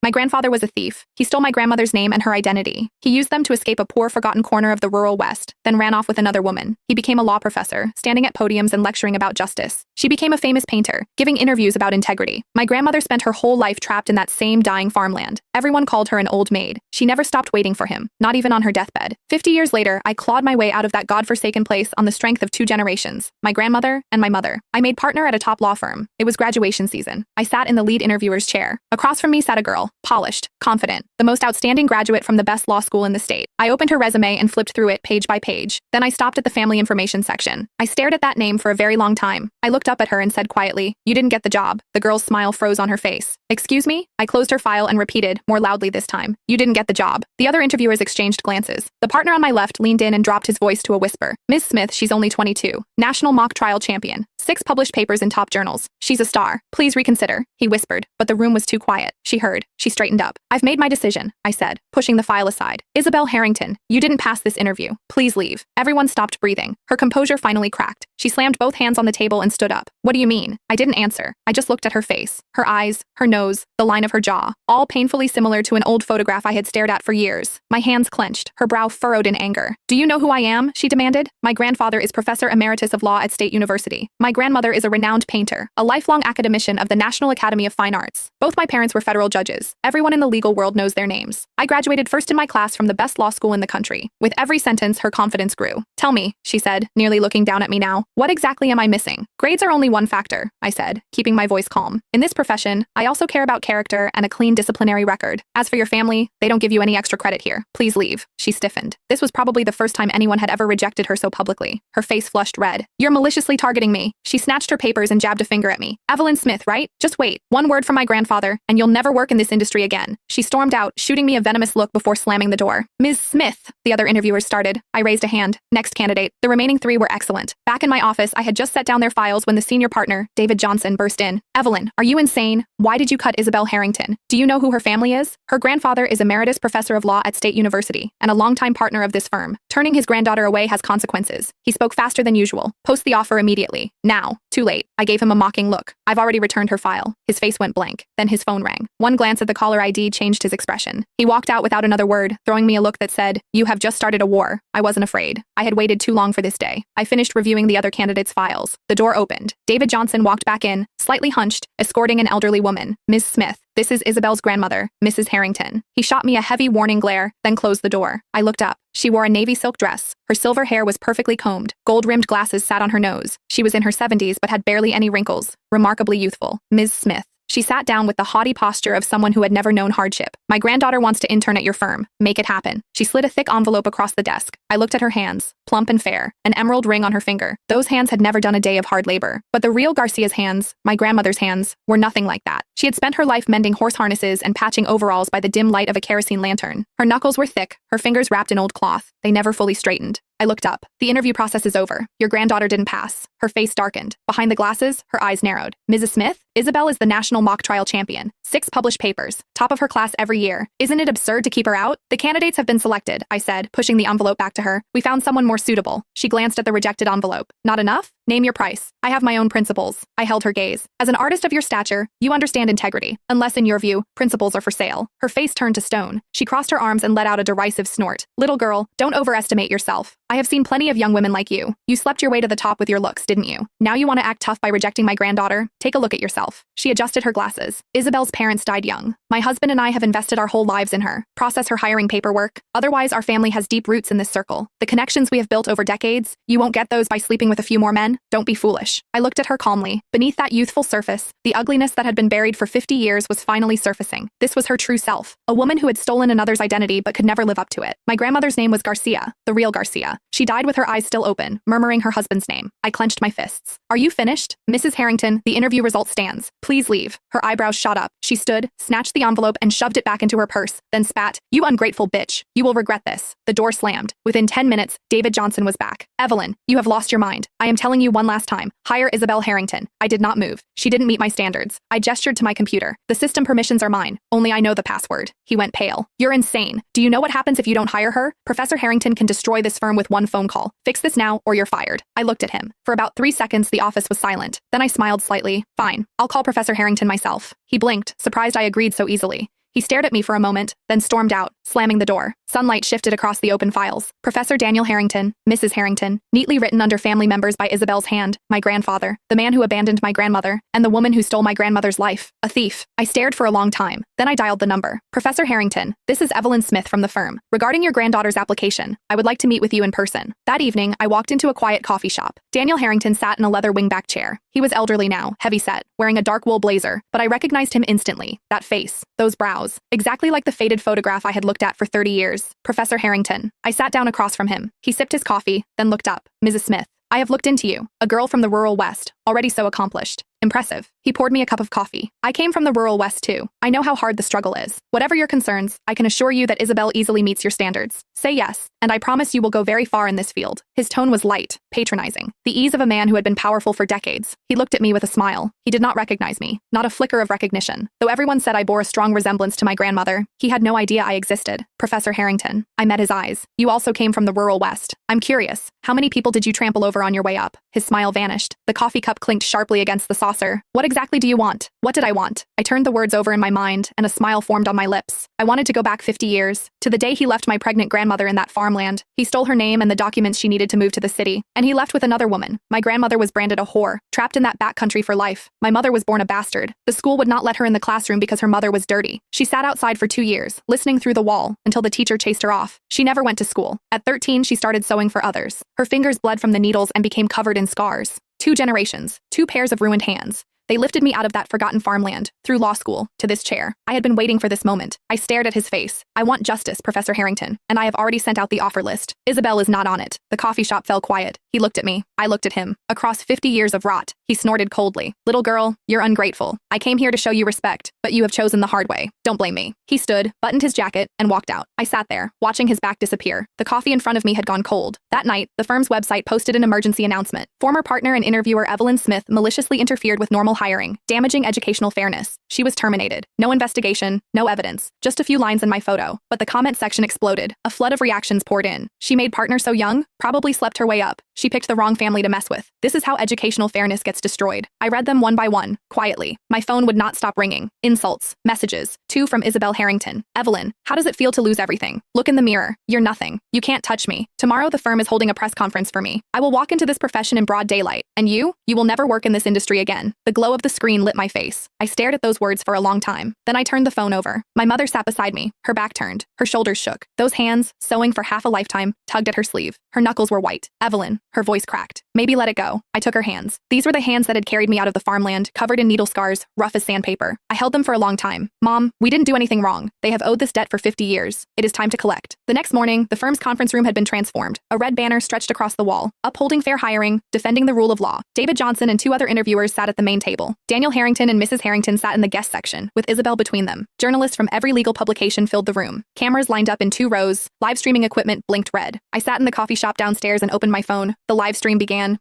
My grandfather was a thief. He stole my grandmother's name and her identity. He used them to escape a poor, forgotten corner of the rural West, then ran off with another woman. He became a law professor, standing at podiums and lecturing about justice. She became a famous painter, giving interviews about integrity. My grandmother spent her whole life trapped in that same dying farmland. Everyone called her an old maid. She never stopped waiting for him, not even on her deathbed. 50 years later, I clawed my way out of that godforsaken place on the strength of 2 generations, my grandmother and my mother. I made partner at a top law firm. It was graduation season. I sat in the lead interviewer's chair. Across from me sat a girl, polished, confident, the most outstanding graduate from the best law school in the state. I opened her resume and flipped through it page by page. Then I stopped at the family information section. I stared at that name for a very long time. I looked up at her and said quietly, "You didn't get the job." The girl's smile froze on her face. "Excuse me?" I closed her file and repeated, more loudly this time, "You didn't get the job." The other interviewers exchanged glances. The partner on my left leaned in and dropped his voice to a whisper. "Ms. Smith, she's only 22. National mock trial champion. 6 published papers in top journals. She's a star. Please reconsider," he whispered, but the room was too quiet. She heard. She straightened up. "I've made my decision," I said, pushing the file aside. "Isabel Harrington, you didn't pass this interview. Please leave." Everyone stopped breathing. Her composure finally cracked. She slammed both hands on the table and stood up. "What do you mean?" I didn't answer. I just looked at her face. Her eyes, her nose, the line of her jaw, all painfully similar to an old photograph I had stared at for years. My hands clenched, her brow furrowed in anger. "Do you know who I am?" she demanded. "My grandfather is Professor Emeritus of Law at State University. My grandmother is a renowned painter, a lifelong academician of the National Academy of Fine Arts. Both my parents were federal judges. Everyone in the legal world knows their names. I graduated first in my class from the best law school in the country." With every sentence, her confidence grew. "Tell me," she said, nearly looking down at me now, "what exactly am I missing?" "Grades are only one factor," I said, keeping my voice calm. "In this profession, I also care about character and a clean disciplinary record. As for your family, they don't give you any extra credit here. Please leave." She stiffened. This was probably the first time anyone had ever rejected her so publicly. Her face flushed red. "You're maliciously targeting me." She snatched her papers and jabbed a finger at me. "Evelyn Smith, right? Just wait. One word from my grandfather, and you'll never work in this industry again." She stormed out, shooting me a venomous look before slamming the door. "Ms. Smith," the other interviewers started. I raised a hand. "Next candidate." The remaining 3 were excellent. Back in my office, I had just set down their files when the senior partner, David Johnson, burst in. "Evelyn, are you insane? Why did you cut Isabel Harrington? Do you know who her family is? Her grandfather is Emeritus Professor of Law at State University and a longtime partner of this firm. Turning his granddaughter away has consequences." He spoke faster than usual. "Post the offer immediately. Now." "Too late." I gave him a mocking look. "I've already returned her file." His face went blank. Then his phone rang. One glance at the caller ID changed his expression. He walked out without another word, throwing me a look that said, "You have just started a war." I wasn't afraid. I had waited too long for this day. I finished reviewing the other candidates' files. The door opened. David Johnson walked back in, slightly hunched, escorting an elderly woman. "Ms. Smith, this is Isabel's grandmother, Mrs. Harrington." He shot me a heavy warning glare, then closed the door. I looked up. She wore a navy silk dress. Her silver hair was perfectly combed. Gold-rimmed glasses sat on her nose. She was in her 70s but had barely any wrinkles. Remarkably youthful. "Ms. Smith." She sat down with the haughty posture of someone who had never known hardship. "My granddaughter wants to intern at your firm. Make it happen." She slid a thick envelope across the desk. I looked at her hands, plump and fair, an emerald ring on her finger. Those hands had never done a day of hard labor. But the real Garcia's hands, my grandmother's hands, were nothing like that. She had spent her life mending horse harnesses and patching overalls by the dim light of a kerosene lantern. Her knuckles were thick, her fingers wrapped in old cloth. They never fully straightened. I looked up. "The interview process is over. Your granddaughter didn't pass." Her face darkened. Behind the glasses, her eyes narrowed. "Mrs. Smith, Isabel is the national mock trial champion. 6 published papers. Top of her class every year. Isn't it absurd to keep her out?" "The candidates have been selected," I said, pushing the envelope back to her. "We found someone more suitable." She glanced at the rejected envelope. "Not enough? Name your price." "I have my own principles." I held her gaze. "As an artist of your stature, you understand integrity. Unless, in your view, principles are for sale." Her face turned to stone. She crossed her arms and let out a derisive snort. "Little girl, don't overestimate yourself. I have seen plenty of young women like you. You slept your way to the top with your looks, didn't you? Now you want to act tough by rejecting my granddaughter? Take a look at yourself." She adjusted her glasses. "Isabel's parents died young. My husband and I have invested our whole lives in her. Process her hiring paperwork. Otherwise, our family has deep roots in this circle. The connections we have built over decades, you won't get those by sleeping with a few more men. Don't be foolish." I looked at her calmly. Beneath that youthful surface, the ugliness that had been buried for 50 years was finally surfacing. This was her true self. A woman who had stolen another's identity but could never live up to it. My grandmother's name was Garcia, the real Garcia. She died with her eyes still open, murmuring her husband's name. I clenched my fists. "Are you finished?" "Mrs. Harrington, the interview result stands. Please leave." Her eyebrows shot up. She stood, snatched the envelope and shoved it back into her purse, then spat, "You ungrateful bitch. You will regret this." The door slammed. Within 10 minutes, David Johnson was back. "Evelyn, you have lost your mind. I am telling you one last time. Hire Isabel Harrington." I did not move. She didn't meet my standards. I gestured to my computer. "The system permissions are mine. Only I know the password." He went pale. "You're insane. Do you know what happens if you don't hire her? Professor Harrington can destroy this firm with one phone call. Fix this now or you're fired." I looked at him. For about 3 seconds, the office was silent. Then I smiled slightly. "Fine. I'll call Professor Harrington myself." He blinked, surprised I agreed so easily. He stared at me for a moment, then stormed out, slamming the door. Sunlight shifted across the open files. Professor Daniel Harrington, Mrs. Harrington, neatly written under family members by Isabel's hand, my grandfather, the man who abandoned my grandmother, and the woman who stole my grandmother's life, a thief. I stared for a long time. Then I dialed the number. Professor Harrington, this is Evelyn Smith from the firm. Regarding your granddaughter's application, I would like to meet with you in person. That evening, I walked into a quiet coffee shop. Daniel Harrington sat in a leather wingback chair. He was elderly now, heavy-set, wearing a dark wool blazer, but I recognized him instantly. That face, those brows, exactly like the faded photograph I had looked at for 30 years. Professor Harrington. I sat down across from him. He sipped his coffee, then looked up. Mrs. Smith, I have looked into you. A girl from the rural West, already so accomplished. Impressive. He poured me a cup of coffee. I came from the rural West too. I know how hard the struggle is. Whatever your concerns, I can assure you that Isabel easily meets your standards. Say yes, and I promise you will go very far in this field. His tone was light, patronizing, the ease of a man who had been powerful for decades. He looked at me with a smile. He did not recognize me, not a flicker of recognition. Though everyone said I bore a strong resemblance to my grandmother, he had no idea I existed. Professor Harrington. I met his eyes. You also came from the rural West. I'm curious. How many people did you trample over on your way up? His smile vanished. The coffee cup clinked sharply against the saucer. What exactly do you want? What did I want? I turned the words over in my mind, and a smile formed on my lips. I wanted to go back 50 years, to the day he left my pregnant grandmother in that farmland. He stole her name and the documents she needed to move to the city, and he left with another woman. My grandmother was branded a whore, trapped in that backcountry for life. My mother was born a bastard. The school would not let her in the classroom because her mother was dirty. She sat outside for 2 years, listening through the wall, until the teacher chased her off. She never went to school. At 13, she started sewing for others. Her fingers bled from the needles and became covered in scars. 2 generations, 2 pairs of ruined hands. They lifted me out of that forgotten farmland, through law school, to this chair. I had been waiting for this moment. I stared at his face. I want justice, Professor Harrington, and I have already sent out the offer list. Isabel is not on it. The coffee shop fell quiet. He looked at me. I looked at him. Across 50 years of rot, he snorted coldly. Little girl, you're ungrateful. I came here to show you respect, but you have chosen the hard way. Don't blame me. He stood, buttoned his jacket, and walked out. I sat there, watching his back disappear. The coffee in front of me had gone cold. That night, the firm's website posted an emergency announcement. Former partner and interviewer Evelyn Smith maliciously interfered with normal hiring, damaging educational fairness. She was terminated. No investigation, no evidence, just a few lines in my photo. But the comment section exploded. A flood of reactions poured in. She made partner so young, probably slept her way up. She picked the wrong family to mess with. This is how educational fairness gets destroyed. I read them one by one, quietly. My phone would not stop ringing. Insults, messages, 2 from Isabel Harrington. Evelyn, how does it feel to lose everything? Look in the mirror. You're nothing. You can't touch me. Tomorrow the firm is holding a press conference for me. I will walk into this profession in broad daylight. And you will never work in this industry again. The glow of the screen lit my face. I stared at those words for a long time. Then I turned the phone over. My mother sat beside me, her back turned. Her shoulders shook. Those hands, sewing for half a lifetime, tugged at her sleeve. Her knuckles were white. Evelyn, her voice cracked. Maybe let it go. I took her hands. These were the hands that had carried me out of the farmland, covered in needle scars, rough as sandpaper. I held them for a long time. Mom, we didn't do anything wrong. They have owed this debt for 50 years. It is time to collect. The next morning, the firm's conference room had been transformed. A red banner stretched across the wall, upholding fair hiring, defending the rule of law. David Johnson and 2 other interviewers sat at the main table. Daniel Harrington and Mrs. Harrington sat in the guest section, with Isabel between them. Journalists from every legal publication filled the room. Cameras lined up in 2 rows. Live streaming equipment blinked red. I sat in the coffee shop downstairs and opened my phone. The live stream began.